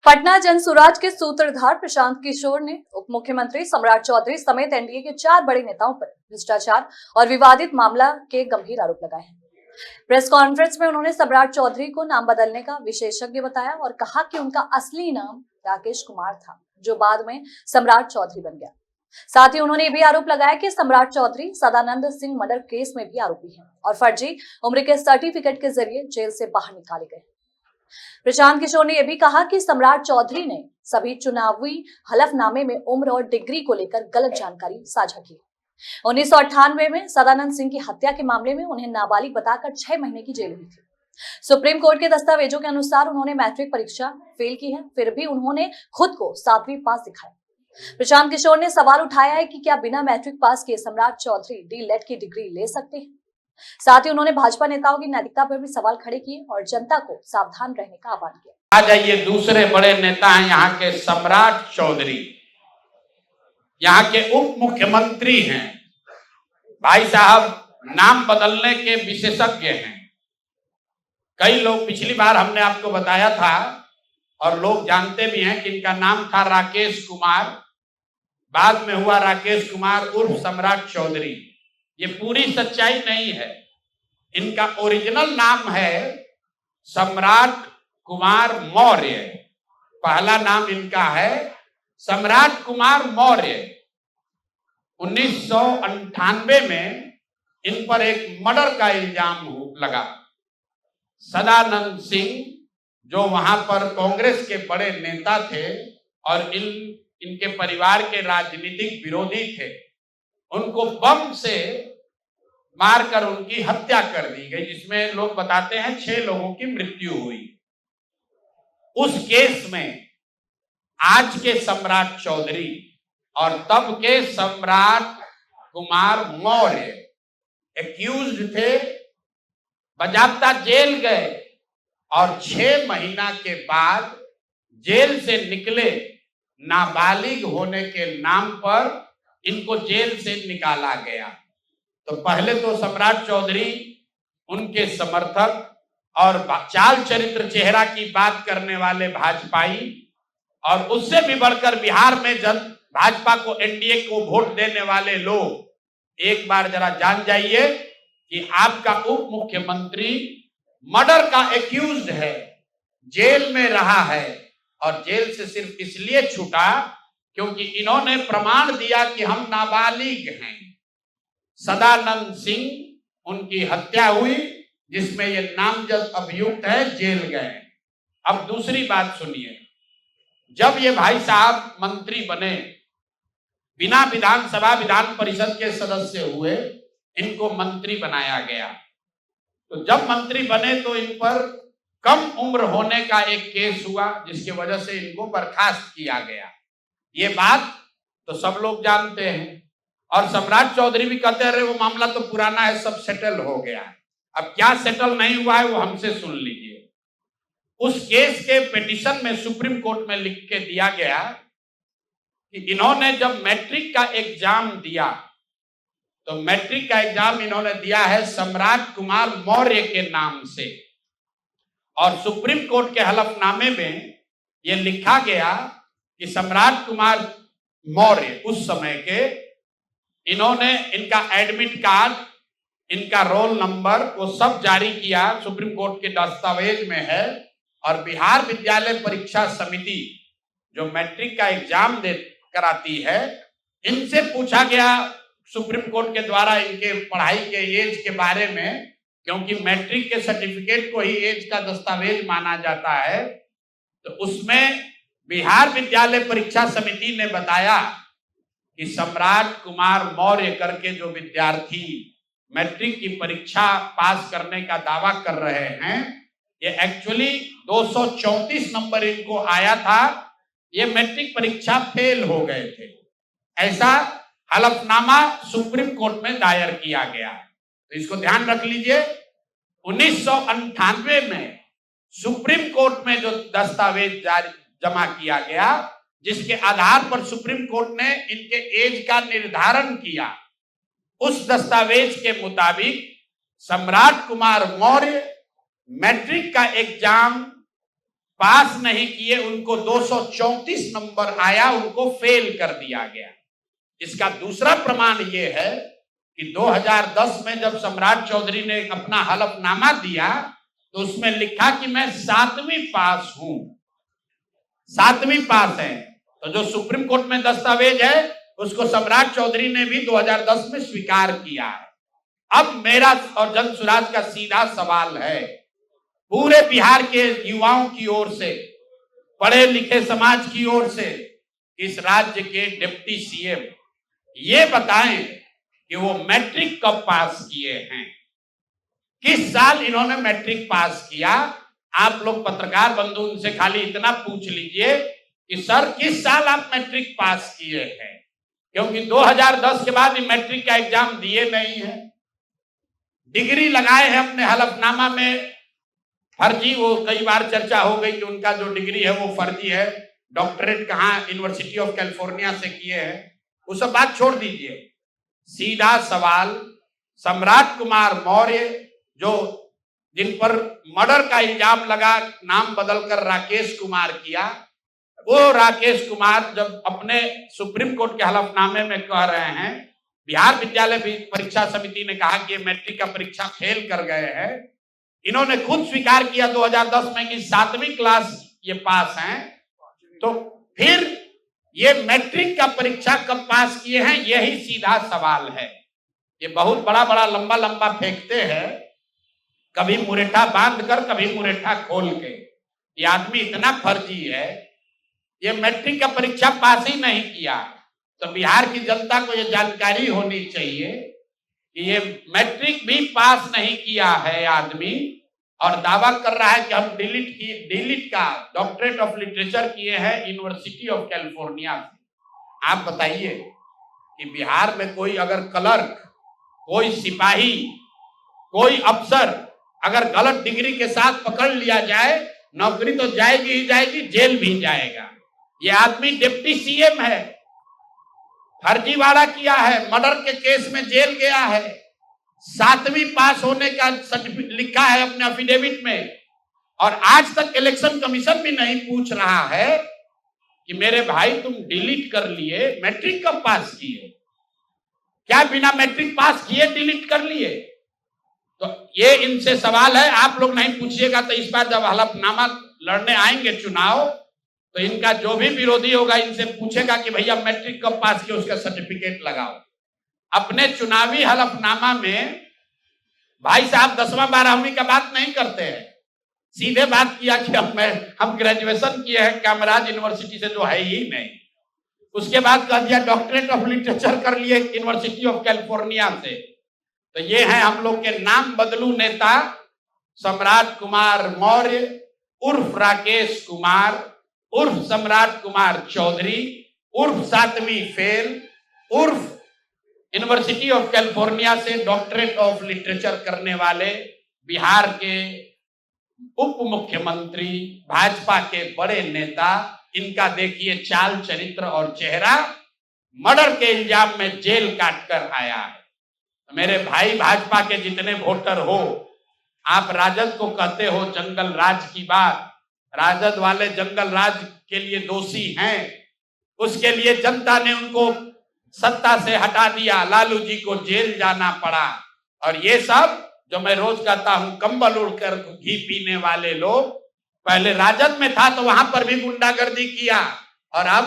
पटना जनसुराज के सूत्रधार प्रशांत किशोर ने उप मुख्यमंत्री सम्राट चौधरी समेत एनडीए के 4 बड़े नेताओं पर भ्रष्टाचार और विवादित मामला के गंभीर आरोप लगाए हैं। प्रेस कॉन्फ्रेंस में उन्होंने सम्राट चौधरी को नाम बदलने का विशेषज्ञ बताया और कहा कि उनका असली नाम राकेश कुमार था, जो बाद में सम्राट चौधरी बन गया। साथ ही उन्होंने भी आरोप लगाया कि सम्राट चौधरी सदानंद सिंह मर्डर केस में भी आरोपी हैं और फर्जी उम्र के सर्टिफिकेट के जरिए जेल से बाहर निकाले गए। प्रशांत किशोर ने यह भी कहा कि सम्राट चौधरी ने सभी चुनावी हलफनामे में उम्र और डिग्री को लेकर गलत जानकारी साझा की। 1998 में सदानंद सिंह की हत्या के मामले में उन्हें नाबालिग बताकर 6 महीने की जेल हुई थी। सुप्रीम कोर्ट के दस्तावेजों के अनुसार उन्होंने मैट्रिक परीक्षा फेल की है, फिर भी उन्होंने खुद को 7वीं पास दिखाया। प्रशांत किशोर ने सवाल उठाया है कि क्या बिना मैट्रिक पास किए सम्राट चौधरी डी.लेट की डिग्री ले सकते हैं। साथ ही उन्होंने भाजपा नेताओं की नैतिकता पर भी सवाल खड़े किए और जनता को सावधान रहने का आह्वान किया। आ जाइए, दूसरे बड़े नेता हैं यहाँ के सम्राट चौधरी, यहाँ के उप मुख्यमंत्री हैं। भाई साहब नाम बदलने के विशेषज्ञ हैं। कई लोग, पिछली बार हमने आपको बताया था और लोग जानते भी हैं कि इनका नाम था राकेश कुमार, बाद में हुआ राकेश कुमार उर्फ सम्राट चौधरी। ये पूरी सच्चाई नहीं है। इनका ओरिजिनल नाम है सम्राट कुमार मौर्य। पहला नाम इनका है सम्राट कुमार मौर्य। 1998 में इन पर एक मर्डर का इल्जाम लगा। सदानंद सिंह, जो वहां पर कांग्रेस के बड़े नेता थे और इनके परिवार के राजनीतिक विरोधी थे, उनको बम से मारकर उनकी हत्या कर दी गई, जिसमें लोग बताते हैं 6 लोगों की मृत्यु हुई। उस केस में आज के सम्राट चौधरी और तब के सम्राट कुमार मौर्य एक्यूज्ड थे, बजाबता जेल गए और 6 महीना के बाद जेल से निकले। नाबालिग होने के नाम पर इनको जेल से निकाला गया। तो पहले तो सम्राट चौधरी, उनके समर्थक और चाल चरित्र चेहरा की बात करने वाले भाजपाई, और उससे भी बढ़कर बिहार में भाजपा को, एनडीए को वोट देने वाले लोग, एक बार जरा जान जाइए कि आपका उप मुख्यमंत्री मर्डर का एक्यूज्ड है, जेल में रहा है और जेल से सिर्फ इसलिए छूटा क्योंकि इन्होंने प्रमाण दिया कि हम नाबालिग हैं। सदानंद सिंह, उनकी हत्या हुई, जिसमें ये नामजद अभियुक्त है, जेल गए। अब दूसरी बात सुनिए, जब ये भाई साहब मंत्री बने, बिना विधानसभा विधान परिषद के सदस्य हुए, इनको मंत्री बनाया गया। तो जब मंत्री बने तो इन पर कम उम्र होने का एक केस हुआ, जिसकी वजह से इनको बर्खास्त किया गया। ये बात तो सब लोग जानते हैं और सम्राट चौधरी भी कहते रहे वो मामला तो पुराना है, सब सेटल हो गया। अब क्या सेटल नहीं हुआ है वो हमसे सुन लीजिए। उस केस के पिटीशन में सुप्रीम कोर्ट में लिख के दिया गया कि इन्होंने जब मैट्रिक का एग्जाम दिया, तो मैट्रिक का एग्जाम इन्होंने दिया है सम्राट कुमार मौर्य के नाम से, और सुप्रीम कोर्ट के हलफनामे में यह लिखा गया कि सम्राट कुमार मौर्य उस समय के, इन्होंने इनका एडमिट कार्ड, इनका रोल नंबर, वो सब जारी किया, सुप्रीम कोर्ट के दस्तावेज में है। और बिहार विद्यालय परीक्षा समिति जो मैट्रिक का एग्जाम कराती है, इनसे पूछा गया सुप्रीम कोर्ट के द्वारा इनके पढ़ाई के एज के बारे में, क्योंकि मैट्रिक के सर्टिफिकेट को ही एज का दस्तावेज माना जाता है। तो उसमें बिहार विद्यालय परीक्षा समिति ने बताया कि सम्राट कुमार मौर्य करके जो विद्यार्थी मैट्रिक की परीक्षा पास करने का दावा कर रहे हैं, ये एक्चुअली 234 नंबर इनको आया था, ये मैट्रिक परीक्षा फेल हो गए थे। ऐसा हलफनामा सुप्रीम कोर्ट में दायर किया गया। तो इसको ध्यान रख लीजिए। 1998 में सुप्रीम कोर्ट में जो दस्तावेज जमा किया गया, जिसके आधार पर सुप्रीम कोर्ट ने इनके एज का निर्धारण किया, उस दस्तावेज के मुताबिक सम्राट कुमार मौर्य मैट्रिक का एग्जाम पास नहीं किए, उनको 234 नंबर आया, उनको फेल कर दिया गया। इसका दूसरा प्रमाण यह है कि 2010 में जब सम्राट चौधरी ने अपना हलफनामा दिया तो उसमें लिखा कि मैं 7वीं पास हूं, 7वीं पास है। तो जो सुप्रीम कोर्ट में दस्तावेज है उसको सम्राट चौधरी ने भी 2010 में स्वीकार किया है। अब मेरा और जन सुराज का सीधा सवाल है पूरे बिहार के युवाओं की ओर से, पढ़े लिखे समाज की ओर से, इस राज्य के डिप्टी सीएम ये बताएं कि वो मैट्रिक कब पास किए हैं, किस साल इन्होंने मैट्रिक पास किया। आप लोग पत्रकार बंधु उनसे खाली इतना पूछ लीजिए कि सर किस साल आप मैट्रिक पास किए हैं, क्योंकि 2010 के बाद मैट्रिक का एग्जाम दिए नहीं है, डिग्री लगाए हैं अपने हलफनामा में फर्जी। वो कई बार चर्चा हो गई कि उनका जो डिग्री है वो फर्जी है, डॉक्टरेट कहाँ यूनिवर्सिटी ऑफ कैलिफोर्निया से किए हैं, वो सब बात छोड़ दीजिए। सीधा सवाल, सम्राट कुमार मौर्य जो जिन पर मर्डर का इल्जाम लगा, नाम बदलकर राकेश कुमार किया, वो राकेश कुमार जब अपने सुप्रीम कोर्ट के हलफनामे में कह रहे हैं, बिहार विद्यालय परीक्षा समिति ने कहा कि मैट्रिक का परीक्षा फेल कर गए हैं, इन्होंने खुद स्वीकार किया 2010 में कि 7वीं क्लास ये पास हैं, तो फिर ये मैट्रिक का परीक्षा कब पास किए हैं, यही सीधा सवाल है। ये बहुत बड़ा बड़ा लंबा लंबा फेंकते हैं, कभी मुरेठा बांध कर कभी मुरेठा खोल के। ये आदमी इतना फर्जी है, ये मैट्रिक का परीक्षा पास ही नहीं किया। तो बिहार की जनता को ये जानकारी होनी चाहिए कि ये मैट्रिक भी पास नहीं किया है आदमी, और दावा कर रहा है कि हम डिलीट का डॉक्टरेट ऑफ लिटरेचर किए हैं यूनिवर्सिटी ऑफ कैलिफोर्निया से। आप बताइए कि बिहार में कोई अगर क्लर्क, कोई सिपाही, कोई अफसर अगर गलत डिग्री के साथ पकड़ लिया जाए, नौकरी तो जाएगी ही जाएगी, जेल भी जाएगा। ये आदमी डिप्टी सीएम है, फर्जीवाड़ा किया है, मर्डर के केस में जेल गया है, 7वीं पास होने का सर्टिफिकेट लिखा है अपने एफिडेविट में, और आज तक इलेक्शन कमीशन भी नहीं पूछ रहा है कि मेरे भाई तुम डिलीट कर लिए, मैट्रिक कब पास किए, क्या बिना मैट्रिक पास किए डिलीट कर लिए। तो ये इनसे सवाल है, आप लोग नहीं पूछिएगा तो इस बार जब हलफनामा लड़ने आएंगे चुनाव, तो इनका जो भी विरोधी होगा इनसे पूछेगा कि भैया मैट्रिक कब पास किया, उसका सर्टिफिकेट लगाओ। अपने चुनावी हलफनामा में भाई साहब 10वां 12वीं का बात नहीं करते हैं, सीधे बात किया कि हम ग्रेजुएशन किए हैं कामराज यूनिवर्सिटी से, जो है ही नहीं। उसके बाद कह दिया डॉक्टरेट ऑफ लिटरेचर कर लिए यूनिवर्सिटी ऑफ कैलिफोर्निया से। तो ये है हम लोग के नाम बदलू नेता सम्राट कुमार मौर्य उर्फ राकेश कुमार उर्फ सम्राट कुमार चौधरी उर्फ 7वीं फेल उर्फ यूनिवर्सिटी ऑफ कैलिफोर्निया से डॉक्टरेट ऑफ लिटरेचर करने वाले बिहार के उप मुख्यमंत्री, भाजपा के बड़े नेता। इनका देखिए चाल चरित्र और चेहरा, मर्डर के इल्जाम में जेल काट कर आया है। तो मेरे भाई भाजपा के जितने वोटर हो, आप राजद को कहते हो जंगल राज की बात, राजद वाले जंगल राज के लिए दोषी हैं, उसके लिए जनता ने उनको सत्ता से हटा दिया, लालू जी को जेल जाना पड़ा। और ये सब जो मैं रोज कहता हूं, कंबल उड़कर घी पीने वाले लोग, पहले राजद में था तो वहां पर भी गुंडागर्दी किया, और अब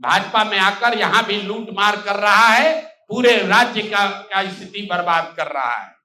भाजपा में आकर यहां भी लूट मार कर रहा है, पूरे राज्य का स्थिति बर्बाद कर रहा है।